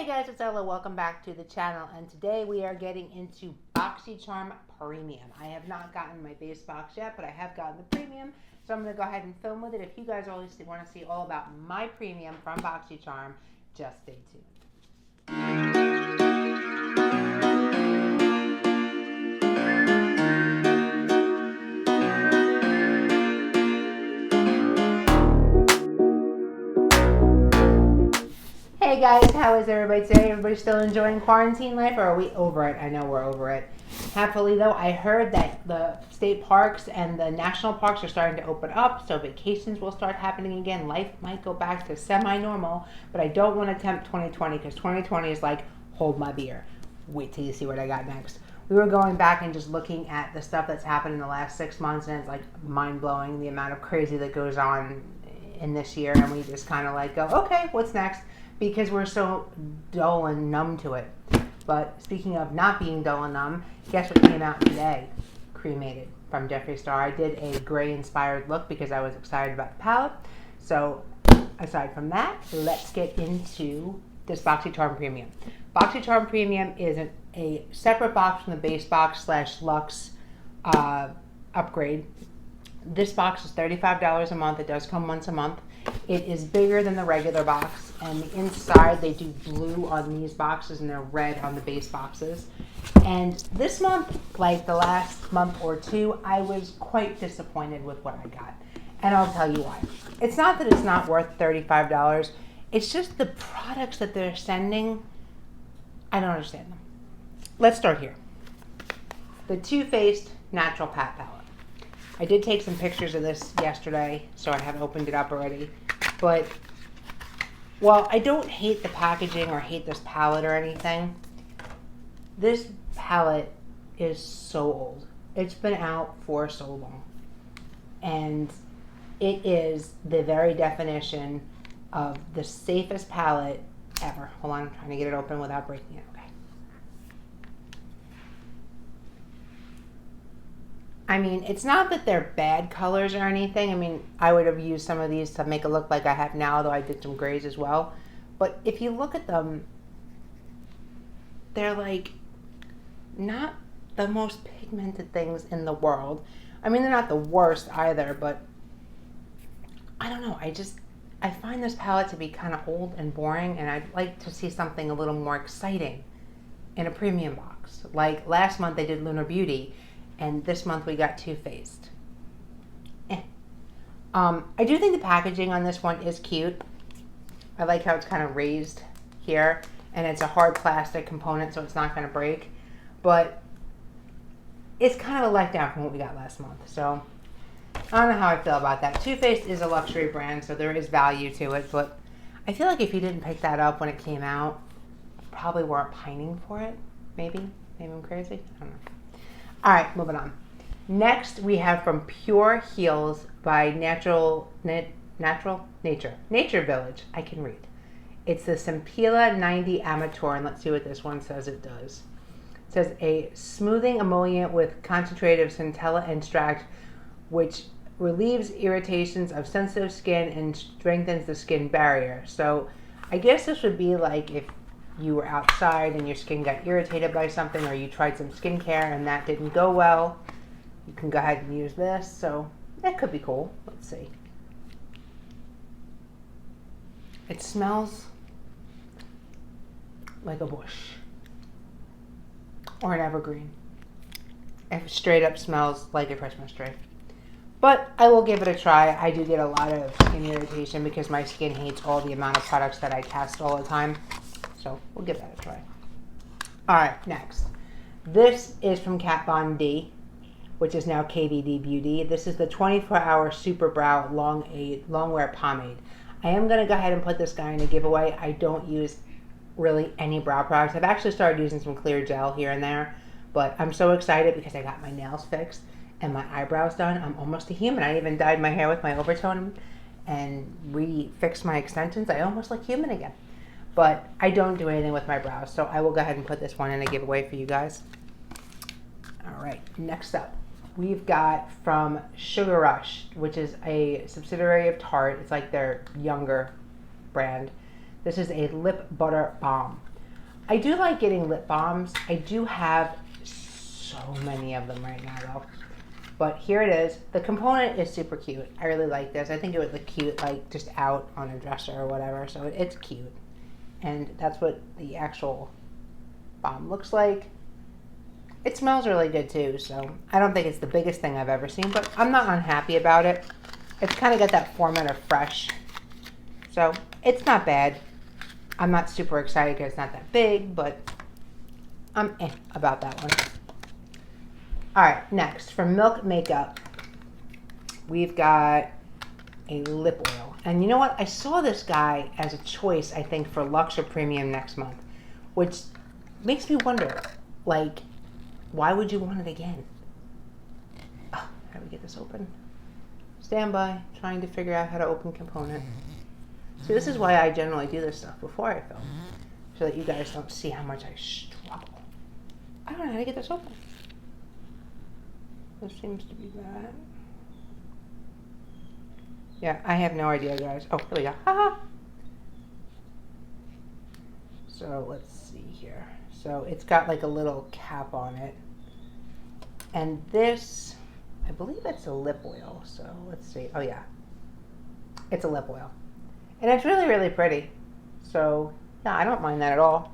Hey guys, it's Ella. Welcome back to the channel, and today we are getting into Boxycharm Premium. I have not gotten my base box yet, but I have gotten the premium, so I'm going to go ahead and film with it. If you guys always want to see all about my premium from Boxycharm, just stay tuned. Hey guys, how is everybody today? Everybody still enjoying quarantine life, or are we over it? I know we're over it. Happily though, I heard that the state parks and the national parks are starting to open up, so vacations will start happening again. Life might go back to semi-normal, but I don't want to tempt 2020 because 2020 is like, hold my beer. Wait till you see what I got next. We were going back and just looking at the stuff that's happened in the last 6 months, and it's like mind-blowing the amount of crazy that goes on in this year, and we just kind of like go, okay, what's next? Because we're so dull and numb to it. But speaking of not being dull and numb, guess what came out today? Cremated from Jeffree Star. I did a gray inspired look because I was excited about the palette. So aside from that, let's get into this Boxycharm Premium. Boxycharm Premium is a separate box from the base box / Luxe upgrade. This box is $35 a month. It does come once a month. It is bigger than the regular box, and the inside they do blue on these boxes and they're red on the base boxes. And this month, like the last month or two, I was quite disappointed with what I got. And I'll tell you why. It's not that it's not worth $35. It's just the products that they're sending, I don't understand them. Let's start here. The Too Faced Natural Pat Palette. I did take some pictures of this yesterday, so I have opened it up already. But while I don't hate the packaging or hate this palette or anything, this palette is so old. It's been out for so long. And it is the very definition of the safest palette ever. Hold on, I'm trying to get it open without breaking it. I mean, it's not that they're bad colors or anything. I mean, I would have used some of these to make it look like I have now, though I did some grays as well. But if you look at them, they're like not the most pigmented things in the world. I mean, they're not the worst either, but I don't know. I find this palette to be kind of old and boring, and I'd like to see something a little more exciting in a premium box. Like last month they did Lunar Beauty, and this month we got Too Faced. I do think the packaging on this one is cute. I like how it's kind of raised here, and it's a hard plastic component, so it's not going to break. But it's kind of a letdown from what we got last month. So I don't know how I feel about that. Too Faced is a luxury brand, so there is value to it. But I feel like if you didn't pick that up when it came out, you probably weren't pining for it. Maybe I'm crazy. I don't know. All right, moving on. Next, we have from Pure Heals by Nature Village. I can read. It's the Sempila 90 Amateur, and let's see what this one says it does. It says a smoothing emollient with concentrated of centella extract, which relieves irritations of sensitive skin and strengthens the skin barrier. So I guess this would be like if you were outside and your skin got irritated by something, or you tried some skincare and that didn't go well, you can go ahead and use this. So that could be cool. Let's see. It smells like a bush or an evergreen. It straight up smells like a Christmas tree. But I will give it a try. I do get a lot of skin irritation because my skin hates all the amount of products that I test all the time. So we'll give that a try. All right, next. This is from Kat Von D, which is now KVD Beauty. This is the 24-hour Super Brow Long Wear Pomade. I am going to go ahead and put this guy in a giveaway. I don't use really any brow products. I've actually started using some clear gel here and there, but I'm so excited because I got my nails fixed and my eyebrows done. I'm almost a human. I even dyed my hair with my overtone and refixed my extensions. I almost look human again. But I don't do anything with my brows, so I will go ahead and put this one in a giveaway for you guys. All right, next up, we've got from Sugar Rush, which is a subsidiary of Tarte. It's like their younger brand. This is a lip butter balm. I do like getting lip balms. I do have so many of them right now though. But here it is. The component is super cute. I really like this. I think it would look cute like just out on a dresser or whatever. So it's cute. And that's what the actual balm looks like. It smells really good too. So I don't think it's the biggest thing I've ever seen, but I'm not unhappy about it. It's kind of got that format of fresh. So it's not bad. I'm not super excited because it's not that big, but I'm about that one. All right, next, from Milk Makeup, we've got a lip oil. And you know what? I saw this guy as a choice, I think, for Luxe Premium next month, which makes me wonder, like, why would you want it again? Oh, how do we get this open? Stand by, trying to figure out how to open component. So this is why I generally do this stuff before I film, so that you guys don't see how much I struggle. I don't know how to get this open. This seems to be bad. Yeah, I have no idea, guys. Oh, here we go. Haha. So let's see here. So it's got like a little cap on it. And this, I believe it's a lip oil. So let's see. Oh yeah, it's a lip oil. And it's really, really pretty. So yeah, I don't mind that at all.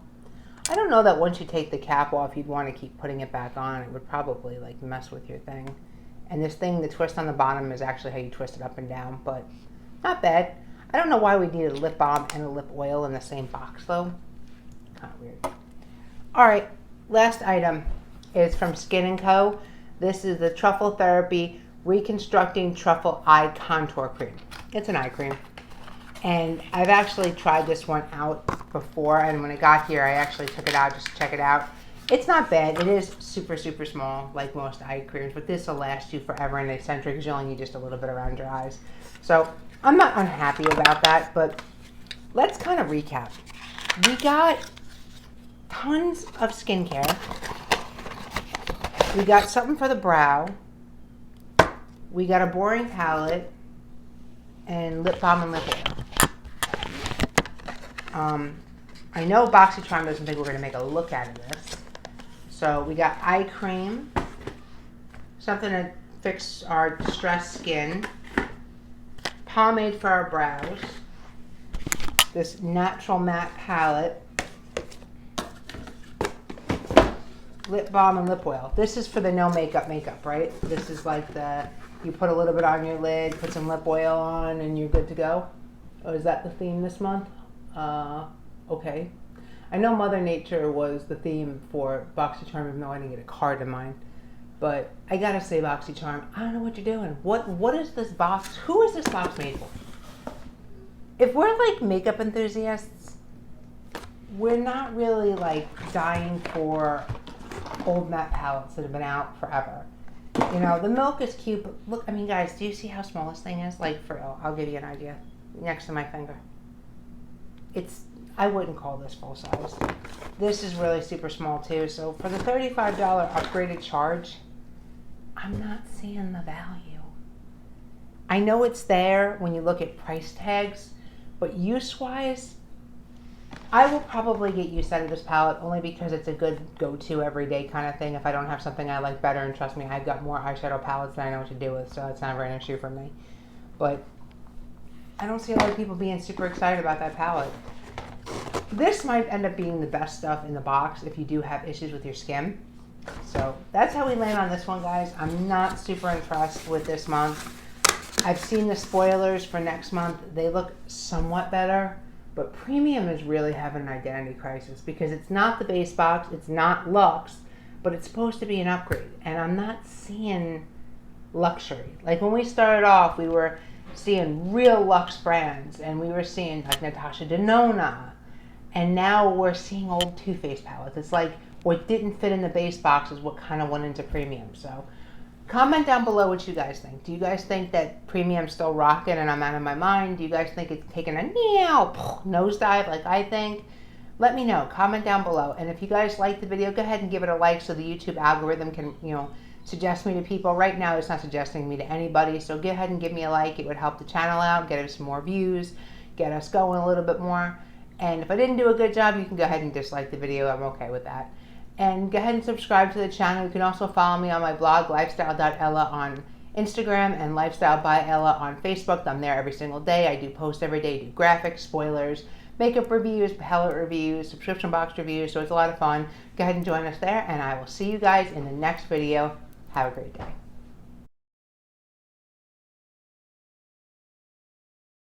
I don't know that once you take the cap off, you'd want to keep putting it back on. It would probably like mess with your thing. And this thing, the twist on the bottom is actually how you twist it up and down, but not bad. I don't know why we need a lip balm and a lip oil in the same box though. Kind of weird. All right, last item is from Skin & Co. This is the Truffle Therapy Reconstructing Truffle Eye Contour Cream. It's an eye cream. And I've actually tried this one out before, and when it got here, I actually took it out just to check it out. It's not bad. It is super, super small, like most eye creams, but this will last you forever and eccentric because you only need just a little bit around your eyes. So I'm not unhappy about that, but let's kind of recap. We got tons of skincare. We got something for the brow. We got a boring palette and lip balm and lip oil. I know Boxycharm doesn't think we're going to make a look out of this. So we got eye cream, something to fix our distressed skin, pomade for our brows, this natural matte palette, lip balm and lip oil. This is for the no makeup, right? This is like the, you put a little bit on your lid, put some lip oil on, and you're good to go. Oh, is that the theme this month? Okay. I know Mother Nature was the theme for Boxycharm, even though I didn't get a card in mine. But I gotta say, Boxycharm, I don't know what you're doing. What is this box? Who is this box made for? If we're like makeup enthusiasts, we're not really like dying for old matte palettes that have been out forever. You know, the milk is cute, but look, I mean, guys, do you see how small this thing is? Like, for real, I'll give you an idea. Next to my finger. It's, I wouldn't call this full size. This is really super small too, so for the $35 upgraded charge, I'm not seeing the value. I know it's there when you look at price tags, but use-wise, I will probably get use out of this palette only because it's a good go-to everyday kind of thing if I don't have something I like better, and trust me, I've got more eyeshadow palettes than I know what to do with, so it's never an issue for me. But I don't see a lot of people being super excited about that palette. This might end up being the best stuff in the box if you do have issues with your skin. So that's how we land on this one, guys. I'm not super impressed with this month. I've seen the spoilers for next month. They look somewhat better, but Premium is really having an identity crisis because it's not the base box, it's not Luxe, but it's supposed to be an upgrade. And I'm not seeing luxury. Like when we started off, we were seeing real luxe brands, and we were seeing like Natasha Denona, and now we're seeing old Too Faced palettes. It's like what didn't fit in the base box is what kind of went into Premium. So comment down below what you guys think. Do you guys think that Premium's still rocking and I'm out of my mind? Do you guys think it's taking a nosedive like I think? Let me know. Comment down below. And if you guys like the video, go ahead and give it a like so the YouTube algorithm can, you know, suggest me to people. Right now it's not suggesting me to anybody, so go ahead and give me a like. It would help the channel out, get us some more views, get us going a little bit more. And if I didn't do a good job, you can go ahead and dislike the video. I'm okay with that. And go ahead and subscribe to the channel. You can also follow me on my blog, lifestyle.ella, on Instagram, and Lifestyle by Ella on Facebook. I'm there every single day. I do post every day, do graphics, spoilers, makeup reviews, palette reviews, subscription box reviews. So it's a lot of fun. Go ahead and join us there, and I will see you guys in the next video. Have a great day.